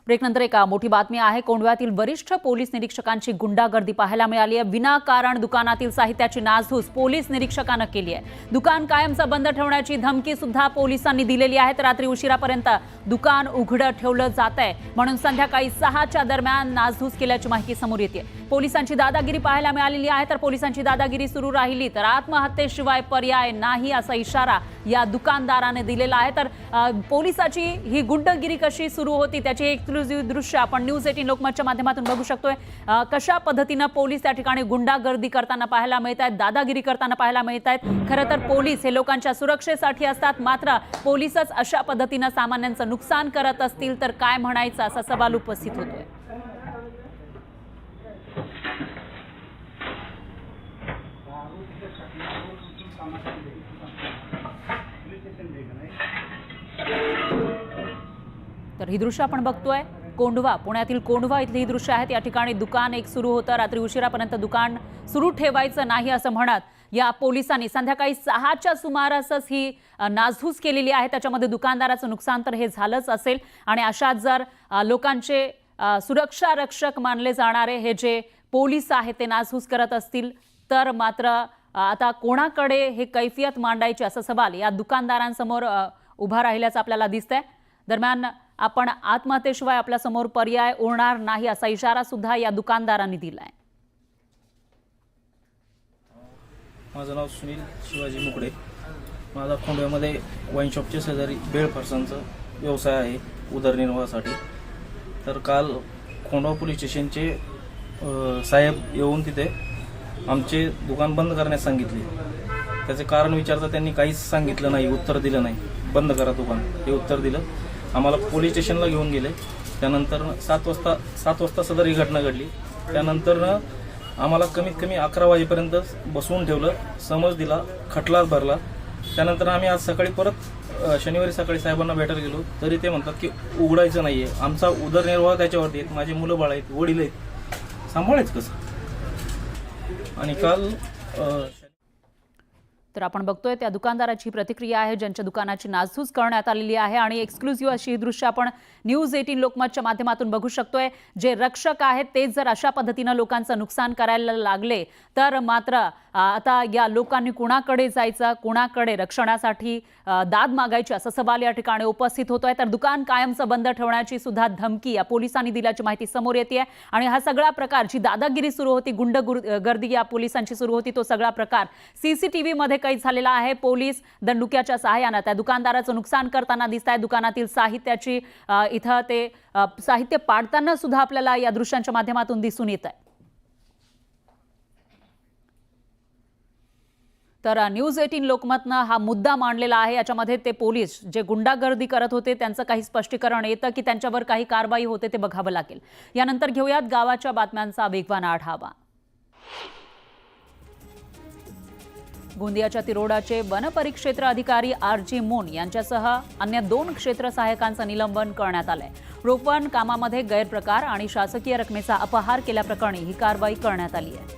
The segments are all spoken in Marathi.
ब्रेकनंतर एक मोठी बातमी आहे। कोंढव्यातील वरिष्ठ पोलीस निरीक्षकांची गुंडागर्दी पाहायला मिळाली आहे। विनाकारण दुकानातील साहित्याची नासधूस पोलीस निरीक्षकांना केली आहे। दुकान कायमचं बंद ठेवण्याची धमकी सुद्धा पोलिसांनी दिलेली आहे। रात्री उशिरापर्यंत दुकान उघडं ठेवलं जात आहे म्हणून संध्याकाळी 6च्या दरम्यान नासधूस केल्याची माहिती समोर येते। पोलिसांची दादागिरी पाहायला मिळालेली आहे। तर पोलिसांची दादागिरी सुरू राहिली तर आत्महत्येशिवाय पर्याय नाही असा इशारा या दुकानदाराने दिलेला आहे। तर पोलिसाची ही गुंडगिरी कशी सुरू होती त्याची एक्सक्लुझिव्ह दृश्य आपण न्यूज 18 लोकमतच्या माध्यमातून बघू शकतोय। कशा पद्धतीने पोलीस त्या ठिकाणी गुंडागर्दी करताना पाहायला मिळत आहेत, दादागिरी करताना पाहायला मिळत आहेत। खरं तर पोलीस हे लोकांच्या सुरक्षेसाठी असतात, मात्र पोलीसच अशा पद्धतीने सामान्यांचं नुकसान करत असतील तर काय म्हणायचं असा सवाल उपस्थित होतोय। तर ही दृश्य आपण बघतोय कोंढवा, पुण्यातील कोंढवा इथली ही दृश्य आहेत। या ठिकाणी दुकान एक सुरू होतं, रात्री उशिरापर्यंत दुकान सुरू ठेवायचं नाही असं म्हणत या पोलिसांनी संध्याकाळी 6च्या सुमारासच ही नासधूस केलेली आहे। त्याच्यामध्ये दुकानदाराचं नुकसान तर हे झालंच असेल आणि अशात जर लोकांचे सुरक्षा रक्षक मानले जाणारे हे जे पोलीस आहेत ते नासधूस करत असतील तर मात्र आता कोणाकडे हे कैफियत मांडायची असा सवाल या दुकानदारांसमोर उभा राहिल्याचं आपल्याला दिसतंय। दरम्यान आपण आत्महत्येशिवाय आपल्या समोर पर्याय उरणार नाही असा इशारा सुद्धा या दुकानदारांनी दिलाय। माझं नाव सुनील शिवाजी मुकडे। माझा कोंढव्यामध्ये वाईन शॉपच्या शेजारी भेळ फरसांचा व्यवसाय आहे उदरनिर्वाहासाठी। तर काल कोंढवा पोलीस स्टेशनचे साहेब येऊन तिथे आमचे दुकान बंद करण्यास सांगितले। त्याचे कारण विचारता त्यांनी काहीच सांगितलं नाही, उत्तर दिलं नाही। बंद करा दुकान हे उत्तर दिलं। आम्हाला पोलीस स्टेशनला घेऊन गेले। त्यानंतर 7 वाजता सदर ही घटना घडली। त्यानंतर आम्हाला कमीत कमी 11 वाजेपर्यंत बसवून ठेवलं, समज दिला, खटला भरला। त्यानंतर आम्ही आज सकाळी परत शनिवारी सकाळी साहेबांना भेटायला गेलो तरी ते म्हणतात की उघडायचं नाहीये, आमचा उदरनिर्वाह त्याच्यावरती आहे, माझे मुलं बाळ आहेत, वडील आहेत, सांभाळायचं कसं। आणि काल तर आपण बघतोय त्या दुकानदाराची प्रतिक्रिया आहे ज्यांच्या दुकानाची नासधूस करण्यात आलेली आहे आणि एक्सक्लुझिव्ह अशी दृश्य आपण न्यूज 18 लोकमतच्या माध्यमातून बघू शकतोय। जे रक्षक आहेत तेच जर अशा पद्धतीने लोकांचं नुकसान करायला लागले तर मात्र आता या लोकांनी कुणाकडे जायचं, कुणाकडे रक्षणासाठी दाद मागायची असा सवाल या ठिकाणी उपस्थित होतोय। तर दुकान कायमचं बंद ठेवण्याची सुद्धा धमकी या पोलिसांनी दिल्याची माहिती समोर येते आणि हा सगळा प्रकार जी दादागिरी सुरू होती, गुंडगर्दी या पोलिसांची सुरू होती, तो सगळा प्रकार सीसीटीव्ही मध्ये कैद झालेला आहे। पोलीस दंडुक्याच्या सहाय्याने त्या दुकानदाराचं नुकसान करताना दिसत आहे। दुकानातील साहित्याची इथं ते साहित्य पाडताना सुद्धा आपल्याला या दृश्यांच्या माध्यमातून दिसून येत आहे। तर न्यूज 18 लोकमतनं हा मुद्दा मांडलेला आहे। याच्यामध्ये ते पोलीस जे गुंडागर्दी करत होते त्यांचं काही स्पष्टीकरण येतं की त्यांच्यावर काही कारवाई होते ते बघावं लागेल। यानंतर घेऊयात गावाच्या बातम्यांचा वेगवान आढावा। गोंदियाच्या तिरोडाचे वनपरिक्षेत्र अधिकारी RG मोन यांच्यासह अन्य 2 क्षेत्र सहाय्यकांचं निलंबन करण्यात आलंय। रोपण कामामध्ये गैरप्रकार आणि शासकीय रकमेचा अपहार केल्याप्रकरणी ही कारवाई करण्यात आली आहे।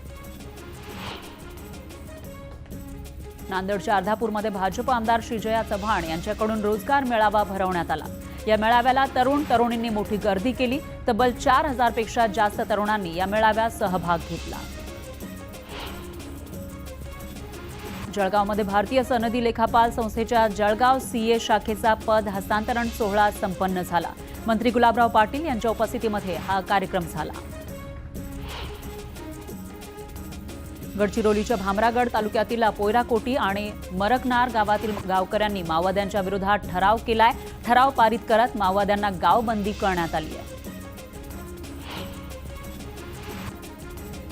नांदेडच्या अर्धापूरमध्ये भाजप आमदार श्रीजया चव्हाण यांच्याकडून रोजगार मेळावा भरवण्यात आला। या मेळाव्याला तरुणींनी मोठी गर्दी केली। तब्बल 4000 पेक्षा जास्त तरुणांनी या मेळाव्यात सहभाग घेतला। जळगावमध्ये भारतीय सनदी लेखापाल संस्थेच्या जळगाव CA शाखेचा पद हस्तांतरण सोहळा संपन्न झाला। मंत्री गुलाबराव पाटील यांच्या उपस्थितीमध्ये हा कार्यक्रम झाला। गडचिरोलीच्या भामरागड तालुक्यातील पोयराकोटी आणि मरकनार गावातील गावकऱ्यांनी माओवाद्यांच्या विरोधात ठराव केलाय। ठराव पारित करत माओवाद्यांना गावबंदी करण्यात आली आहे।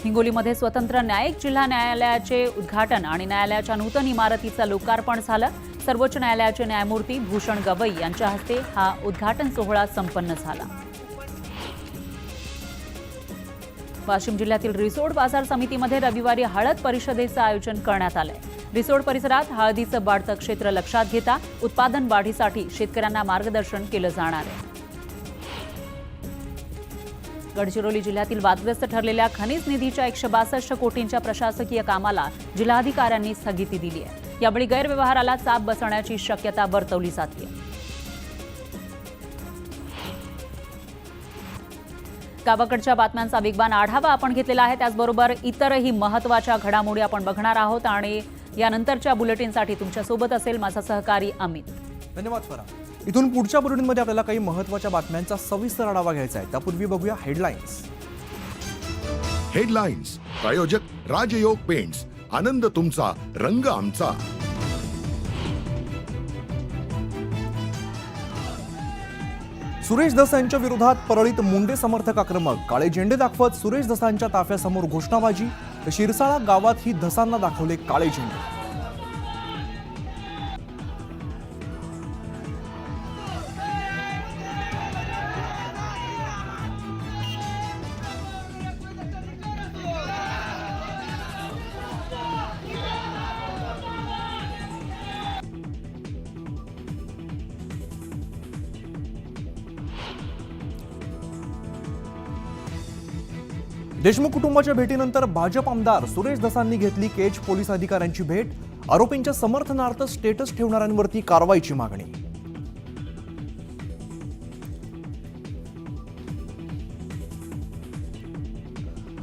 हिंगोलीमध्ये स्वतंत्र न्यायिक जिल्हा न्यायालयाचे उद्घाटन आणि न्यायालयाच्या नूतन इमारतीचं लोकार्पण झालं। सर्वोच्च न्यायालयाचे न्यायमूर्ती भूषण गवई यांच्या हस्ते हा उद्घाटन सोहळा संपन्न झाला। वाशिम जिल्ह्यातील रिसोड बाजार समितीमध्ये रविवारी हळद परिषदेचं आयोजन करण्यात आलंय। रिसोड परिसरात हळदीचं वाढतं क्षेत्र लक्षात घेता उत्पादन वाढीसाठी शेतकऱ्यांना मार्गदर्शन केलं जाणार आहे। गडचिरोली जिल्ह्यातील वादग्रस्त ठरलेल्या खनिज निधीच्या 162 कोटींच्या प्रशासकीय कामाला जिल्हाधिकाऱ्यांनी स्थगिती दिली आहे। यावेळी गैरव्यवहाराला चाप बसण्याची शक्यता वर्तवली जाते। गावाकडच्या बातम्यांचा वेगवान आढावा आपण घेतलेला आहे. त्याचबरोबर इतरही महत्त्वाच्या घडामोडी आपण बघणार आहोत आणि यानंतरच्या बुलेटिनसाठी तुमच्यासोबत असेल माझा सहकारी अमित. धन्यवाद फरा. इथून पुढच्या बुलेटिनमध्ये आपल्याला काही महत्त्वाच्या बातम्यांचा सविस्तर आढावा घ्यायचा आहे. त्यापूर्वी बघूया हेडलाईन्स. हेडलाईन्स प्रायोजक राजयोग पेंट्स. आनंद तुमचा, रंग आमचा. सुरेश धस यांच्या विरोधात परळीत मुंडे समर्थक आक्रमक. काळे झेंडे दाखवत सुरेश धसांच्या ताफ्यासमोर घोषणाबाजी. तर शिरसाळा गावात ही धसांना दाखवले काळे झेंडे. देशमुख कुटुंबाच्या भेटीनंतर भाजप आमदार सुरेश धसांनी घेतली केज पोलीस अधिकाऱ्यांची भेट. आरोपींच्या समर्थनार्थ स्टेटस ठेवणाऱ्यांवरती कारवाईची मागणी.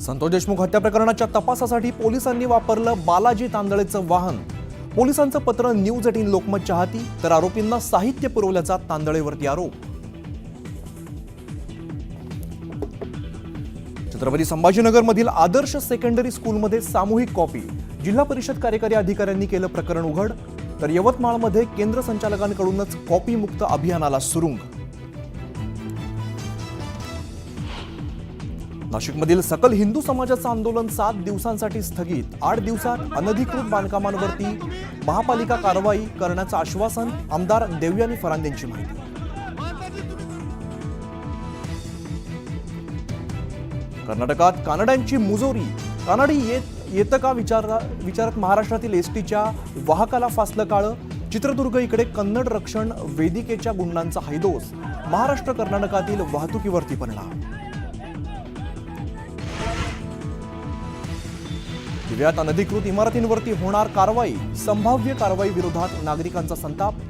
संतोष देशमुख हत्या प्रकरणाच्या तपासासाठी पोलिसांनी वापरलं बालाजी तांदळेचं वाहन. पोलिसांचं पत्र न्यूज 18 लोकमतच्या हाती. तर आरोपींना साहित्य पुरवल्याचा तांदळेवरती आरोप. छत्रपती संभाजीनगरमधील आदर्श सेकंडरी स्कूलमध्ये सामूहिक कॉपी. जिल्हा परिषद कार्यकारी अधिकाऱ्यांनी केलं प्रकरण उघड. तर यवतमाळमध्ये केंद्र संचालकांकडूनच कॉपी मुक्त अभियानाला सुरुंग. नाशिकमधील सकल हिंदू समाजाचं आंदोलन 7 दिवसांसाठी स्थगित. 8 दिवसात अनधिकृत बांधकामांवरती महापालिका कारवाई करण्याचं आश्वासन. आमदार देवयानी फरांदेंची माहिती. कर्नाटकात कानड्यांची मुजोरी. कानडी येतं का विचारत महाराष्ट्रातील एसटीच्या वाहकाला फासलं काळं. चित्रदुर्ग इकडे कन्नड रक्षण वेदिकेच्या गुंडांचा हैदोस. महाराष्ट्र कर्नाटकातील वाहतुकीवरती परिणाम. दिव्यात अनधिकृत इमारतींवरती होणार कारवाई. संभाव्य कारवाई विरोधात नागरिकांचा संताप.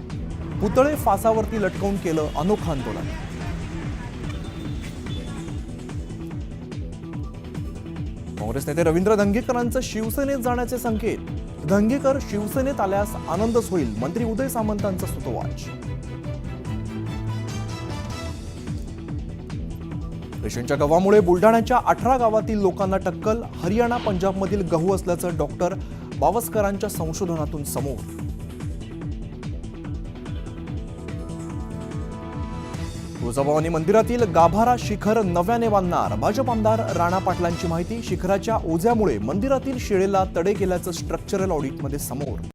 पुतळे फासावरती लटकवून केलं अनोखं आंदोलन. काँग्रेस नेते रवींद्र धंगेकरांचं शिवसेनेत जाण्याचे संकेत. धंगेकर शिवसेनेत आल्यास आनंदच होईल. मंत्री उदय सामंतांचा सूतोवाच. रेशनच्या गव्हामुळे बुलढाण्याच्या 18 गावातील लोकांना टक्कल. हरियाणा पंजाबमधील गहू असल्याचं डॉक्टर बावस्करांच्या संशोधनातून समोर. तुळजाभवानी मंदिरातील गाभारा शिखर नव्याने बांधणार. भाजप आमदार राणा पाटलांची माहिती. शिखराच्या ओझ्यामुळे मंदिरातील शिळेला तडे गेल्याचं स्ट्रक्चरल ऑडिटमध्ये समोर.